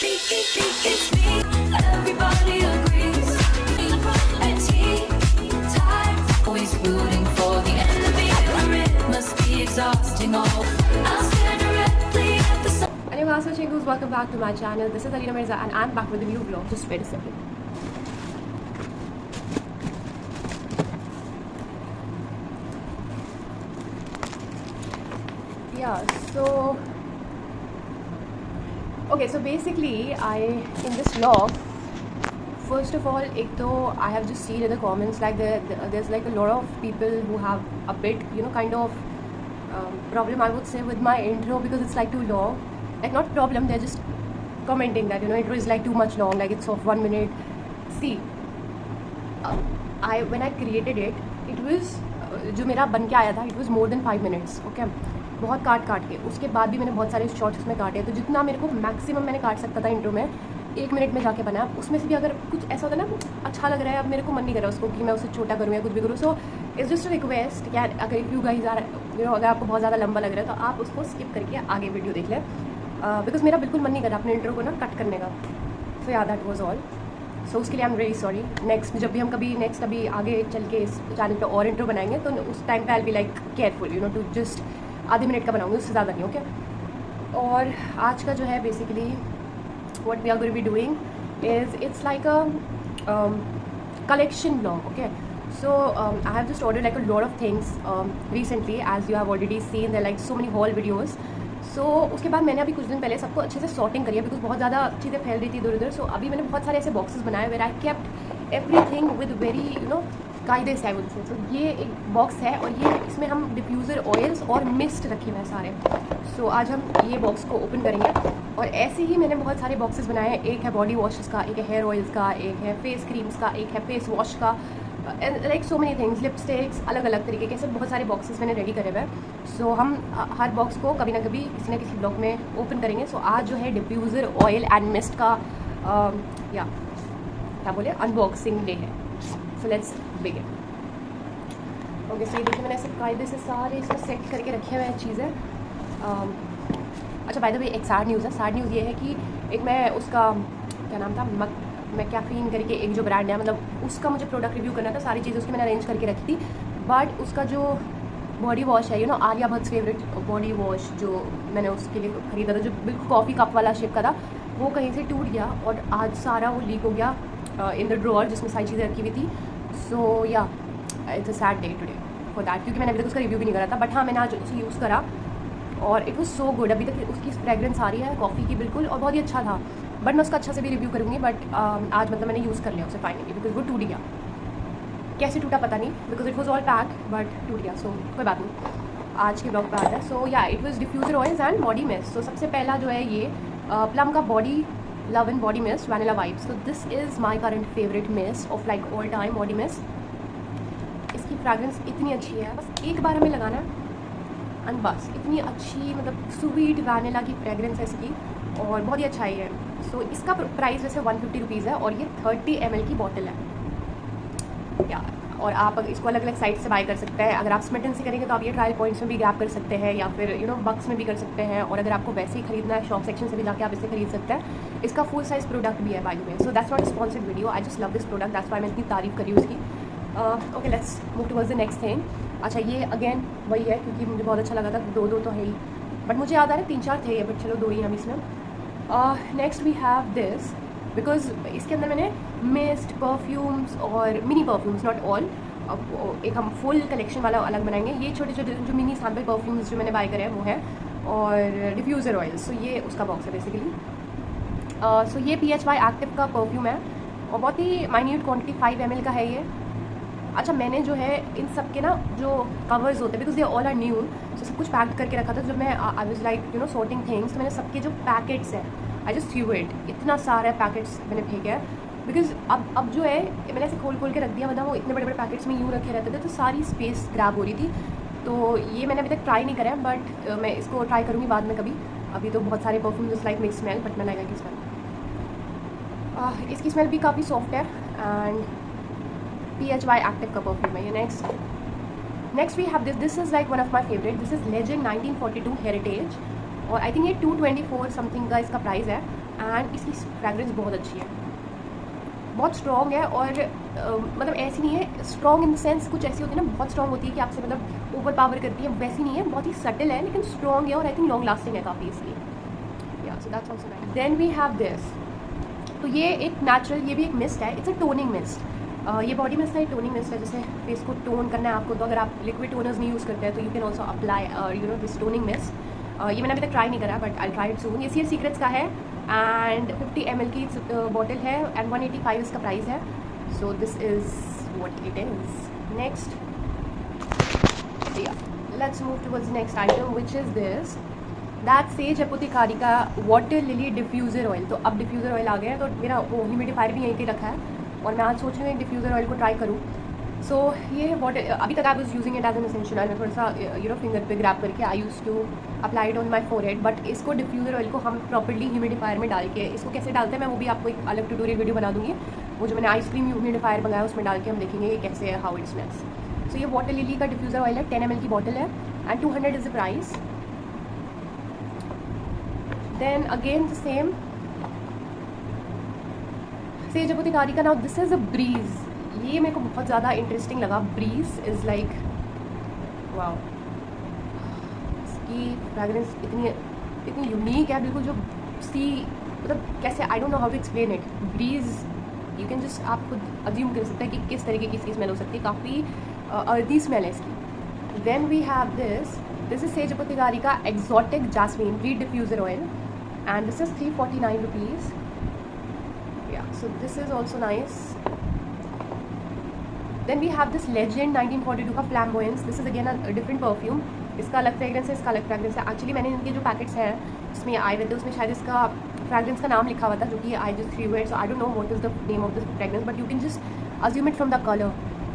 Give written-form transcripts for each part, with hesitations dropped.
It's me, everybody agrees. At tea time, always rooting for the enemy. It must be exhausting. All I'll stare directly at the sun. Annyeonghaseyo chingus, welcome back to my channel. This is Alina Mirza and I'm back with a new vlog. Just wait a second. Yeah, so basically in this vlog, first of all, I have just seen in the comments like there's like a lot of people who have a bit kind of problem, I would say, with my intro, because it's like too long. Like, not problem, they're just commenting that intro is like too much long, like it's of 1 minute. See, when I created it, it was जो मेरा बन के आया था, it was more than 5 minutes. Okay, बहुत काट के, उसके बाद भी मैंने बहुत सारे शॉर्ट्स में काटे, तो जितना मेरे को मैक्सिमम मैंने काट सकता था इंट्रो में 1 मिनट में जाके बनाया. उसमें से भी अगर कुछ ऐसा होता है ना, अच्छा लग रहा है, अब मेरे को मन नहीं कर रहा उसको कि मैं उसे छोटा करूँ या कुछ भी करूँ. सो इट्स जस्ट रिक्वेस्ट, क्या अगर इफ़ यू गाइस आर अगर आपको बहुत ज़्यादा लंबा लग रहा है तो आप उसको स्किप करके आगे वीडियो देख लें, बिकॉज मेरा बिल्कुल मन नहीं कर रहा अपने इंट्रो को ना कट करने का. सो या दैट वॉज ऑल. सो उसके लिए I am very sorry. Next जब भी हम कभी आगे चल के इस चैनल पे और इंट्रो बनाएंगे तो उस टाइम पे I be like careful to just आधे मिनट का बनाऊंगी, उससे ज़्यादा नहीं. ओके, और आज का जो है basically what we are going to be doing is it's like a collection vlog. Okay, so I have just ordered like a lot of things recently, as you have already seen. There are like so many haul videos. So उसके बाद मैंने अभी कुछ दिन पहले सबको अच्छे से सॉर्टिंग करी है, बिकॉज बहुत ज़्यादा चीज़ें फैल रही थी इधर उधर. सो अभी मैंने बहुत सारे ऐसे बॉक्सेस बनाए where I kept everything with very कायदे से, आई वुड से. सो ये एक बॉक्स है और ये इसमें हम डिफ्यूज़र ऑयल्स और मिस्ट रखे हुए हैं सारे. सो आज हम ये बॉक्स को ओपन करेंगे. और ऐसे ही मैंने बहुत सारे बॉक्सेस बनाए हैं. एक है बॉडी वॉशेस का, एक है हेयर ऑयल्स का, एक है फेस क्रीम्स का, एक है फेस वॉश का, like so many things, lipsticks, अलग अलग तरीके के सब बहुत सारे बॉक्सेस मैंने रेडी करे हुए हैं. सो हम हर बॉक्स को कभी ना कभी किसी न किसी ब्लॉग में ओपन करेंगे. सो आज जो है डिफ्यूज़र ऑयल एंड मिस्ट का या क्या बोले अनबॉक्सिंग डे है. So let's begin. Okay, so ये देखिए मैंने ऐसे कायदे से सारे इसको सेट करके रखे हुए हैं चीज़ें. अच्छा, बाय द वे एक सैड न्यूज़ है. सैड न्यूज़ ये है कि एक मैं उसका क्या नाम था, मैं कैफीन करके एक जो ब्रांड है, मतलब उसका मुझे प्रोडक्ट रिव्यू करना था. सारी चीज़ें उसकी मैंने अरेंज करके रखी थी, बट उसका जो बॉडी वॉश है Alia Bhatt favourite body wash जो मैंने उसके लिए खरीदा था, जो बिल्कुल कॉफ़ी कप वाला शेप का था, वो कहीं से टूट गया और आज सारा वो लीक हो गया इन द ड्रॉअर जिसमें सारी चीज़ें रखी हुई थी. सो या it's a sad day today for that, क्योंकि मैंने अभी तक उसका रिव्यू भी नहीं करा था. बट हाँ, मैंने आज उसे यूज़ करा और इट वॉज सो गुड. अभी तक उसकी फ्रेगरेंस आ रही है कॉफ़ी की बिल्कुल, और बहुत ही अच्छा था. बट मैं उसका अच्छा से भी रिव्यू करूँगी. बट आज मतलब मैंने यूज़ कर लिया उसे फाइनली, बिकॉज वो टूट गया. कैसे टूटा पता नहीं, because it was all packed, but टूट गया. सो कोई बात नहीं, आज के ब्लॉग पे आ रहा है. सो या it was diffuser oils and body mist. So सबसे पहला जो है ये प्लम का body love and body mist vanilla vibes. So this is my current favourite mist of like all time body mist. इसकी फ्रेगरेंस इतनी अच्छी है, बस एक बार हमें लगाना है एंड बस इतनी अच्छी, मतलब स्वीट वैनिला की फ्रेगरेंस है इसकी, और बहुत ही अच्छा है ये. सो इसका प्राइस वैसे 150 रुपीज़ है और ये 30 ml की बॉटल है. या और आप इसको अलग अलग साइट से बाय कर सकते हैं. अगर आप स्मिटन से करेंगे तो आप ये ट्रायल पॉइंट्स में भी ग्रैब कर सकते हैं, या फिर बक्स में भी कर सकते हैं. और अगर आपको वैसे ही खरीदना है शॉप सेक्शन से भी जाके आप इसे खरीद सकते हैं. इसका फुल साइज़ प्रोडक्ट भी है by the way. So that's not sponsored video, I just love this product, that's why मैं इतनी तारीफ करी हूँ उसकी. Okay, let's move towards the next thing. अच्छा, ये अगेन वही है, क्योंकि मुझे बहुत अच्छा लगा था. दो तो है ही, बट मुझे याद आ रहा है 3-4 थे ये, बट चलो 2 ही हम इसमें. Next we have this, because इसके अंदर मैंने मिस्ट, परफ्यूम्स और मिनी परफ्यूम्स, नॉट ऑल, एक हम फुल कलेक्शन वाला अलग बनाएंगे. ये छोटे छोटे जो मिनी सैम्पल परफ्यूम्स जो मैंने बाय करे हैं वो है, और डिफ्यूज़र ऑयल. सो ये उसका बॉक्स है बेसिकली. सो ये PHY एक्टिव का परफ्यूम है और बहुत ही माइन्यूट क्वान्टिटी 5 ml का है ये. अच्छा, मैंने जो है इन सब के ना जो कवर्स होते हैं, बिकॉज ये ऑल आर न्यू, तो सब कुछ पैक करके रखा था. जब मैं I was like sorting things, तो मैंने सबके जो पैकेट्स हैं आई जस्ट थ्रू इट. इतना सारा पैकेट्स मैंने फेंका है, बिकॉज अब जो है मैंने ऐसे खोल के रख दिया, वरना वो इतने बड़े बड़े पैकेट्स में यूँ रखे रहते थे तो सारी स्पेस ग्रैब हो रही थी. तो ये मैंने अभी तक ट्राई नहीं करा है, बट मैं इसको ट्राई करूँगी बाद में कभी. अभी तो बहुत सारे perfume just like mix smell, but मैं लगेगा कि स्मेल इसकी स्मेल भी काफ़ी सॉफ्ट है. एंड PHY एक्टिव का परफ्यूम है ये. Next we have this is like one of my favourite. This is legend 1942 heritage, और आई थिंक ये 224 समथिंग का इसका प्राइस है. एंड इसकी फ्रेगरेंस बहुत अच्छी है, बहुत स्ट्रॉन्ग है। और मतलब ऐसी नहीं है स्ट्रॉन्ग इन द सेंस, कुछ ऐसी होती है ना बहुत स्ट्रॉन्ग होती है कि आपसे मतलब ओवर पावर करती है, वैसी नहीं है, बहुत ही सटल है लेकिन स्ट्रॉन्ग है और आई थिंक लॉन्ग लास्टिंग है काफ़ी इसकी। Yeah so that's also nice. Then we have this, तो ये एक नेचुरल, ये भी एक मिस्ट है, इट्स अ टोनिंग मिस्ट। ये बॉडी मिस्ट है, टोनिंग मिस्ट है, जैसे फेस को टोन करना है आपको, तो अगर आप लिक्विड टोनर्स नहीं यूज़ करते हैं तो you can also apply you know this toning mist. ये मैंने अभी तक ट्राई नहीं करा but I try it soon. ये सीयर सीक्रेट्स का है एंड 50 ml की बॉटल है एंड 185 इसका प्राइस है। So this is what it is. Next let's move towards next item which is this, that Sage अपोथिकारी का वाटर लिली डिफ्यूज़र ऑयल। तो अब डिफ्यूज़र ऑयल आ गया है, तो मेरा वो ह्यूमिडिफायर भी यहीं पे रखा है और मैं आज सोच रही हूँ एक डिफ्यूज़र ऑयल को ट्राई करूँ। सो ये वाटर, अभी तक I was using it as an essential oil, मैं थोड़ा सा यू नो फिंगर पे ग्रैब करके I use to apply it on my forehead. But इसको डिफ्यूज़र ऑयल को हम प्रॉपर्ली ह्यूमिडिफायर में डाल के, इसको कैसे डालते हैं मैं वो भी आपको एक अलग ट्यूटोरियल वीडियो बना दूँगी। वो जो मैंने आइसक्रीम ह्यूमिडिफायर मंगाया उसमें डाल के हम देखेंगे ये कैसे है, हाउ इट स्मेल्स। सो ये वाटर लिली का डिफ्यूज़र ऑयल है, 10 ml की बॉटल है and 200 is the price. Then again the same Sage अपोथिकारी का, now this is a breeze. ये मेरे को बहुत ज़्यादा इंटरेस्टिंग लगा। ब्रीज इज़ लाइक वाओ, इसकी फ्रेगरेंस इतनी यूनिक है, बिल्कुल जो सी मतलब कैसे, I don't know how to explain it. Breeze you can just, आप खुद अज्यूम कर सकते हैं कि किस तरीके की इसकी स्मेल हो सकती है, काफ़ी अर्दी स्मेल है इसकी। Then we have this is Sage अपोथिकारी का exotic jasmine reed diffuser oil and this is 349 rupees. So this is also nice. Then we have this Legend 1942 का Flamboyance. This is again a different perfume. इसका अलग fragrance है, इसका अलग fragrance है। Actually मैंने इनके जो पैकेट्स हैं जिसमें आए हुए थे उसमें शायद इसका फ्रेगरेंस का नाम लिखा हुआ था, जो कि I just three words, I don't know what is the name of this fragrance but you can just assume it from the colour.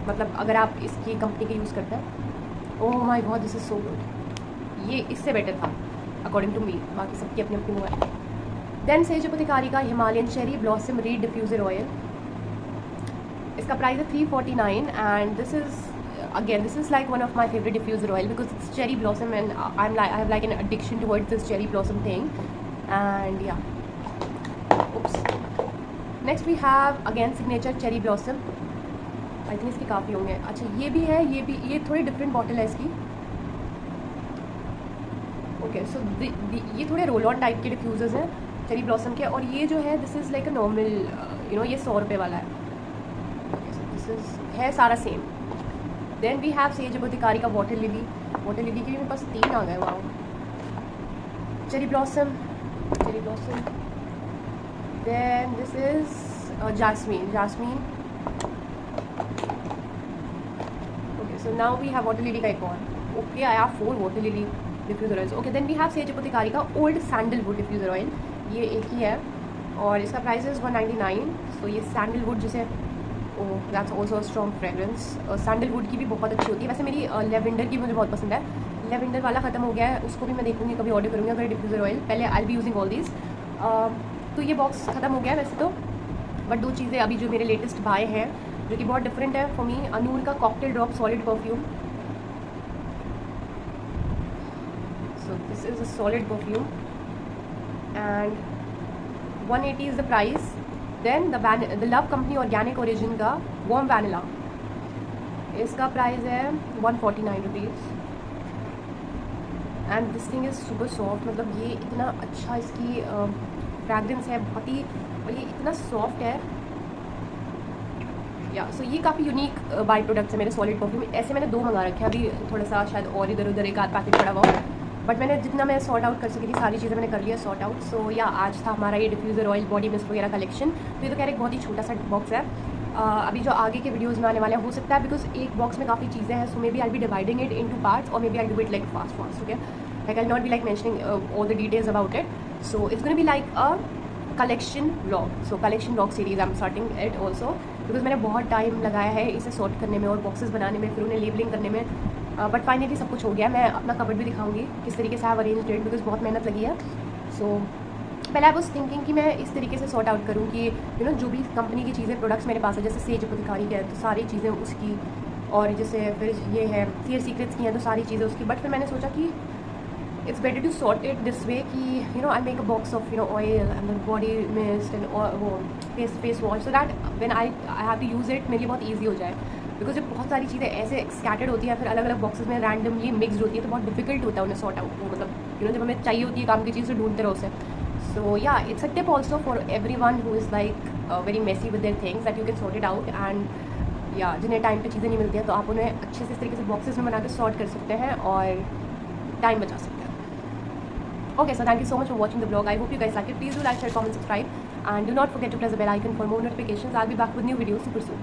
मतलब अगर आप इसकी कंपनी के यूज़ करते हैं, oh my God this is so good. ये इससे better था अकॉर्डिंग टू मी, बाकी सबकी अपनी अपनी वो है। देन सेज अपोथिकारी का Himalayan cherry blossom reed diffuser oil, इसका प्राइस है 349 and this is like one of my favourite diffuser oil because it's cherry blossom and I have like an addiction towards this cherry blossom thing and yeah oops. Next we have again signature cherry blossom, I think इसके काफ़ी होंगे। अच्छा ये भी है, ये थोड़ी different bottle है इसकी। ओके सो ये थोड़े रोल ऑन टाइप के डिफ्यूज़र्स हैं चेरी ब्लॉसम के, और ये जो है this is like a normal you know, ये 100 रुपये वाला है। दिस इज़ है सारा same. Then we have says अपोथिकारी का वाटर लिली के भी मेरे पास 3 आ गए। Wow, cherry blossom. Then this is jasmine. Okay so now we have water lily का एक और। Okay I have 4 water lily diffuser oil. Okay then we have says अपोथिकारी का ओल्ड सैंडलवुड डिफ्यूज़र ऑयल, ये एक ही है और इसका प्राइस इज़ 199। सो ये सैंडलवुड जिसे, oh that's also strong fragrance. Sandalwood की भी बहुत अच्छी होती है। वैसे मेरी लेवेंडर की मुझे बहुत पसंद है, लेवेंडर वाला ख़त्म हो गया है, उसको भी मैं देखूँगी कभी ऑर्डर करूँगी अगर डिफ्यूज़र ऑयल। पहले आई बी यूजिंग ऑल दीज। तो ये बॉक्स ख़त्म हो गया है वैसे तो, बट 2 चीज़ें अभी जो मेरे लेटेस्ट बाय हैं जो कि बहुत डिफरेंट है फॉर मी। अनूर का cocktail drop solid perfume, so this is a solid perfume and 180 is the price. Then the Love Company Organic Origin का warm vanilla, इसका प्राइस है 149 rupees and this thing is super soft. मतलब ये इतना अच्छा इसकी फ्रैग्रेंस है बहुत ही, और ये इतना सॉफ्ट है या सो ये काफ़ी यूनिक बाई प्रोडक्ट्स है मेरे सॉलिड परफ्यूम। ऐसे मैंने 2 मंगा रखे हैं, अभी थोड़ा सा शायद और इधर उधर एक आध पैकेट पड़ा हुआ, बट मैंने जितना मैं सॉर्ट आउट कर सकी थी सारी चीज़ें मैंने कर लिया सॉर्ट आउट। सो या आज था हमारा ये डिफ्यूज़र ऑयल बॉडी मिस्ट वगैरह कलेक्शन। तो ये तो कह रहे एक बहुत ही छोटा सा बॉक्स है। अभी जो आगे के वीडियोज़ में आने वाले हैं हो सकता है बिकॉज एक बॉक्स में काफ़ी चीज़ें हैं, so maybe I be dividing it into parts और maybe I do it like fast okay, like I not be like mentioning all the details about it. So it's gonna be like a collection vlog. So collection vlog series I am starting it also because मैंने बहुत time लगाया है इसे sort करने में और boxes बनाने में, फिर उन्हें लेबलिंग करने में, बट फाइनली सब कुछ हो गया। मैं अपना कबर्ड भी दिखाऊंगी किस तरीके से I have arranged it because बहुत मेहनत लगी है। सो पहले आई वाज थिंकिंग कि मैं इस तरीके से सॉर्ट आउट करूँ कि यू नो जो भी कंपनी की चीज़ें प्रोडक्ट्स मेरे पास है, जैसे सेज अपोथिकारी है तो सारी चीज़ें उसकी, और जैसे फिर ये है सीयर सीक्रेट्स की हैं तो सारी चीज़ें उसकी। बट फिर मैंने सोचा कि it's better to sort it this way कि you know I make a box of you know oil and then body mist and वो face wash so that when I have to use it मेरे लिए बहुत easy हो जाए because जब बहुत सारी चीज़ें ऐसे स्कैटर्ड होती हैं फिर अलग अलग बॉक्सेस में रैंडमली मिक्सड होती है तो बहुत डिफिकल्ट होता है उन्हें सॉर्ट आउट वो मतलब यू नो जब हमें चाहिए होती है काम की चीज़ तो ढूंढते रहो उसे सो या it's a tip also for every one who is like very messy with their things that you can sort it out and या जिन्हें टाइम पे चीज़ें नहीं मिलती हैं तो आप उन्हें अच्छे से इस तरीके से बॉक्सेस में बना के सॉर्ट कर सकते हैं और टाइम बचा सकते हैं Okay, so thank you so much for watching the vlog. I hope you guys like it. Please do like, share, comment, subscribe, and do not forget to press the bell icon for more notifications. I'll be back with new videos super soon.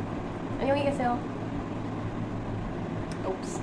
Anyway, guys, oops.